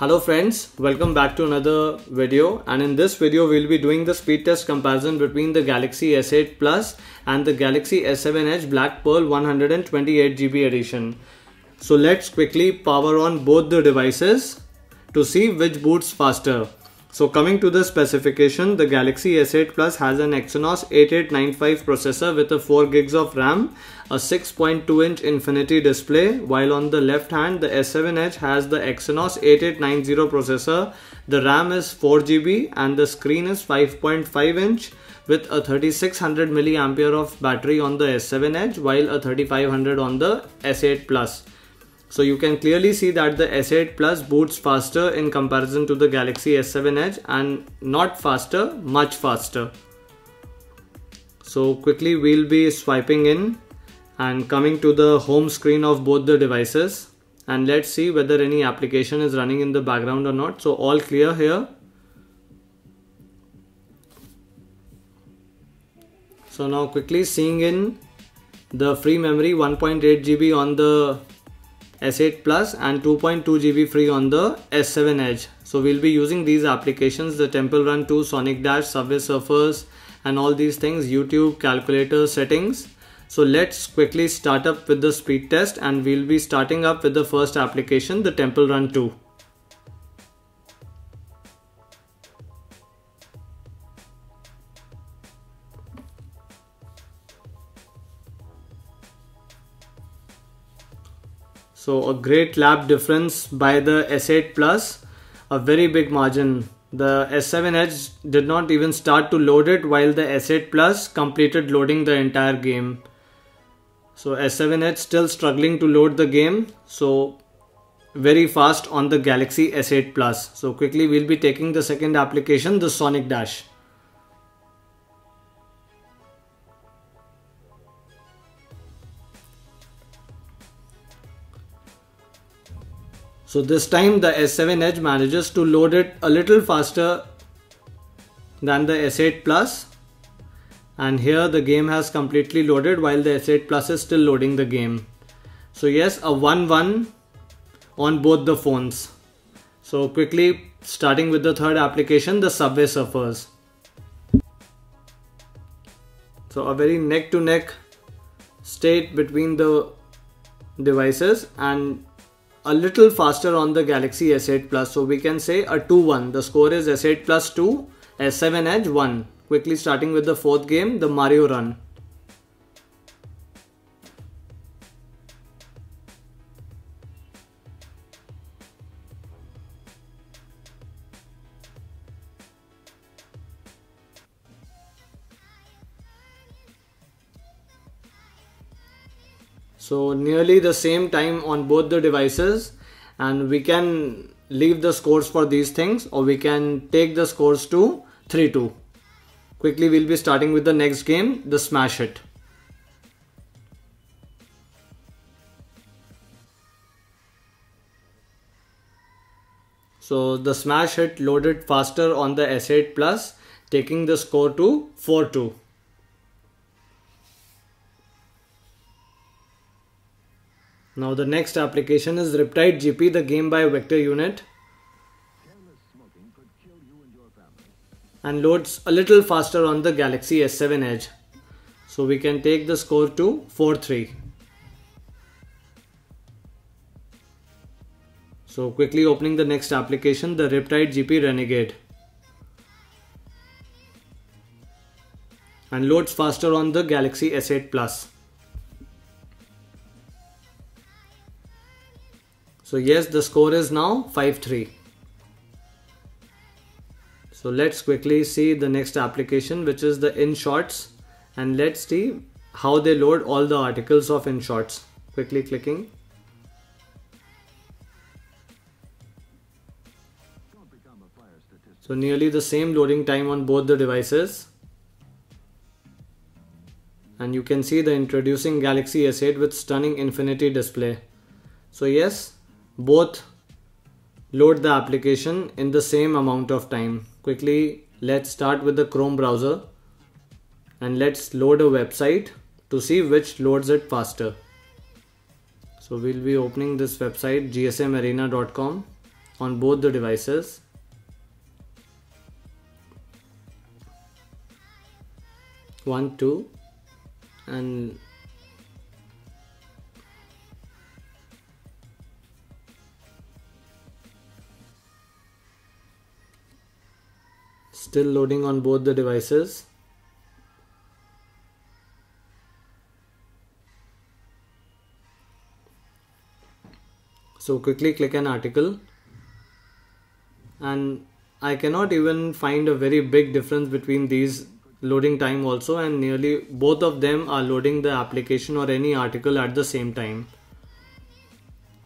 Hello friends, welcome back to another video, and in this video we'll be doing the speed test comparison between the Galaxy S8 Plus and the Galaxy S7 Edge Black Pearl 128GB edition. So let's quickly power on both the devices to see which boots faster. So coming to the specification, the Galaxy S8 Plus has an Exynos 8895 processor with a 4 gigs of RAM, a 6.2-inch Infinity display, while on the left hand the S7 Edge has the Exynos 8890 processor. The RAM is 4GB and the screen is 5.5-inch with a 3600 mAh of battery on the S7 Edge while a 3500 on the S8 Plus. So you can clearly see that the S8 Plus boots faster in comparison to the Galaxy S7 Edge, and not faster, much faster. So quickly we'll be swiping in and coming to the home screen of both the devices, and let's see whether any application is running in the background or not. So all clear here. So now quickly seeing in the free memory 1.8GB on the S8 Plus and 2.2GB free on the S7 Edge. So we'll be using these applications, the Temple Run 2, Sonic Dash, Subway Surfers and all these things, YouTube, calculator, settings. So let's quickly start up with the speed test, and we'll be starting up with the first application, the Temple Run 2. So a great lap difference by the S8 Plus, a very big margin. The S7 Edge did not even start to load it, while the S8 Plus completed loading the entire game. So S7 Edge still struggling to load the game, so very fast on the Galaxy S8 Plus. So quickly we'll be taking the second application, the Sonic Dash. So this time the S7 Edge manages to load it a little faster than the S8 Plus, and here the game has completely loaded while the S8 Plus is still loading the game. So yes, a 1-1 on both the phones. So quickly starting with the third application, the Subway Surfers. So a very neck to neck state between the devices, and a little faster on the Galaxy S8 Plus. So we can say a 2-1. The score is S8 Plus 2, S7 Edge 1. Quickly starting with the fourth game, the Mario Run. So nearly the same time on both the devices, and we can leave the scores for these things, or we can take the scores to 3-2. Quickly we'll be starting with the next game, the Smash Hit. So the Smash Hit loaded faster on the S8 Plus, taking the score to 4-2. Now the next application is Riptide GP, the game by Vector Unit, and loads a little faster on the Galaxy S7 Edge. So we can take the score to 4-3. So quickly opening the next application, the Riptide GP Renegade, and loads faster on the Galaxy S8 Plus. So yes, the score is now 5-3. So let's quickly see the next application, which is the InShots, and let's see how they load all the articles of InShots. Quickly clicking. So nearly the same loading time on both the devices. And you can see the introducing Galaxy S8 with stunning Infinity display. So yes, both load the application in the same amount of time. Quickly let's start with the Chrome browser, and let's load a website to see which loads it faster. So we'll be opening this website, gsmarena.com, on both the devices. One, two, and still loading on both the devices. So quickly click an article, and I cannot even find a very big difference between these loading time also, and nearly both of them are loading the application or any article at the same time.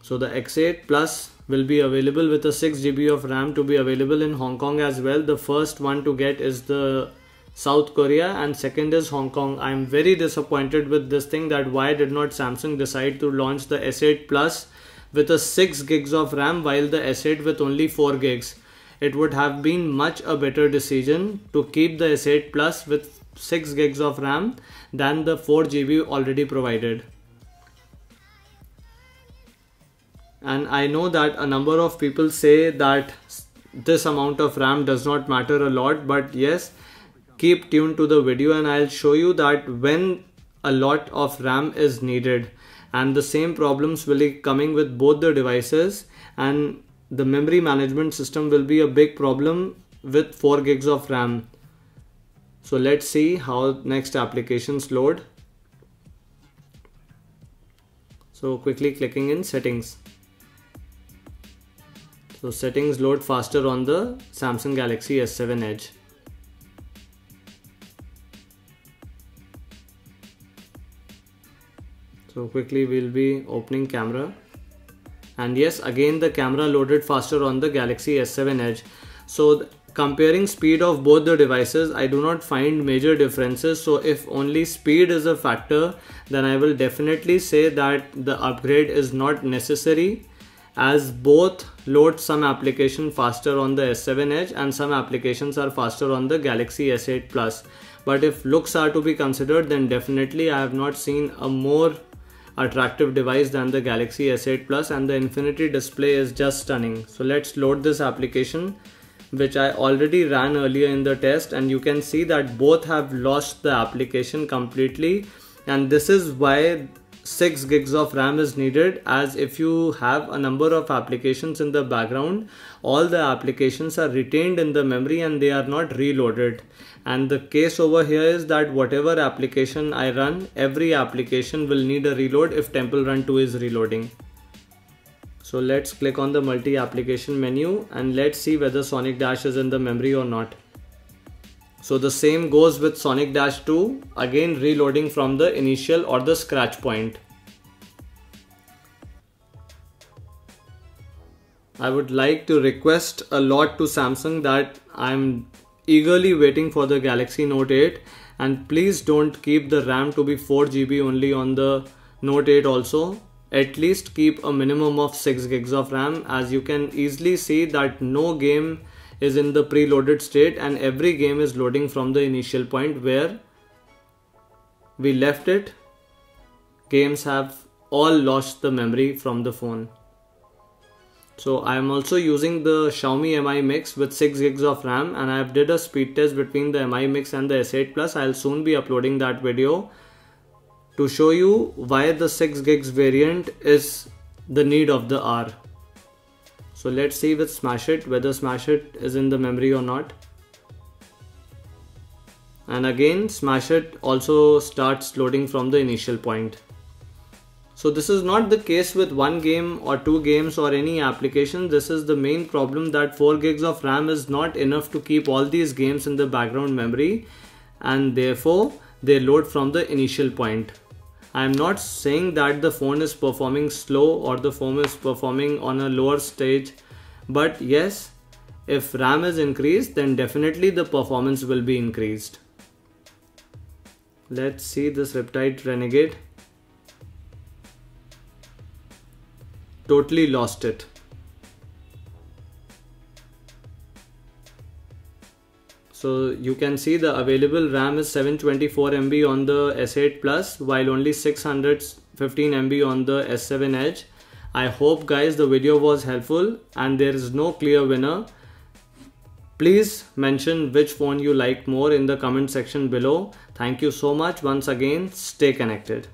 So the X8 Plus will be available with a 6 GB of RAM to be available in Hong Kong as well. The first one to get is the South Korea and second is Hong Kong. I'm very disappointed with this thing, that why did not Samsung decide to launch the S8 Plus with a 6 gigs of RAM while the S8 with only 4 gigs. It would have been much a better decision to keep the S8 Plus with 6 gigs of RAM than the 4 GB already provided. And I know that a number of people say that this amount of RAM does not matter a lot, but yes, keep tuned to the video and I'll show you that when a lot of RAM is needed, and the same problems will be coming with both the devices, and the memory management system will be a big problem with 4 gigs of RAM. So let's see how next applications load. So quickly clicking in settings. So settings load faster on the Samsung Galaxy S7 Edge. So quickly we'll be opening camera, and yes, again the camera loaded faster on the Galaxy S7 Edge. So comparing speed of both the devices, I do not find major differences. So if only speed is a factor, then I will definitely say that the upgrade is not necessary, as both load some application faster on the S7 Edge and some applications are faster on the Galaxy S8 Plus. But if looks are to be considered, then definitely I have not seen a more attractive device than the Galaxy S8 Plus, and the infinity display is just stunning. So let's load this application, which I already ran earlier in the test, and you can see that both have lost the application completely, and this is why 6 gigs of RAM is needed, as if you have a number of applications in the background, all the applications are retained in the memory and they are not reloaded. And the case over here is that whatever application I run, every application will need a reload if Temple Run 2 is reloading. So let's click on the multi-application menu and let's see whether Sonic Dash is in the memory or not. So the same goes with Sonic Dash 2, again reloading from the initial or the scratch point. I would like to request a lot to Samsung that I'm eagerly waiting for the Galaxy Note 8, and please don't keep the RAM to be 4 GB only on the Note 8 also. At least keep a minimum of 6 gigs of RAM, as you can easily see that no game is in the preloaded state and every game is loading from the initial point where we left it. Games have all lost the memory from the phone. So I am also using the Xiaomi Mi Mix with 6 gigs of RAM, and I have did a speed test between the Mi Mix and the S8 Plus. I'll soon be uploading that video to show you why the 6 gigs variant is the need of the hour. So let's see with Smash It whether Smash It is in the memory or not. And again Smash It also starts loading from the initial point. So this is not the case with one game or two games or any application. This is the main problem, that 4 gigs of RAM is not enough to keep all these games in the background memory, and therefore they load from the initial point. I am not saying that the phone is performing slow or the phone is performing on a lower stage, but yes, if RAM is increased, then definitely the performance will be increased. Let's see this Riptide Renegade. Totally lost it. So you can see the available RAM is 724 MB on the S8 Plus, while only 615 MB on the S7 Edge. I hope guys the video was helpful and there is no clear winner. Please mention which phone you like more in the comment section below. Thank you so much once again. Stay connected.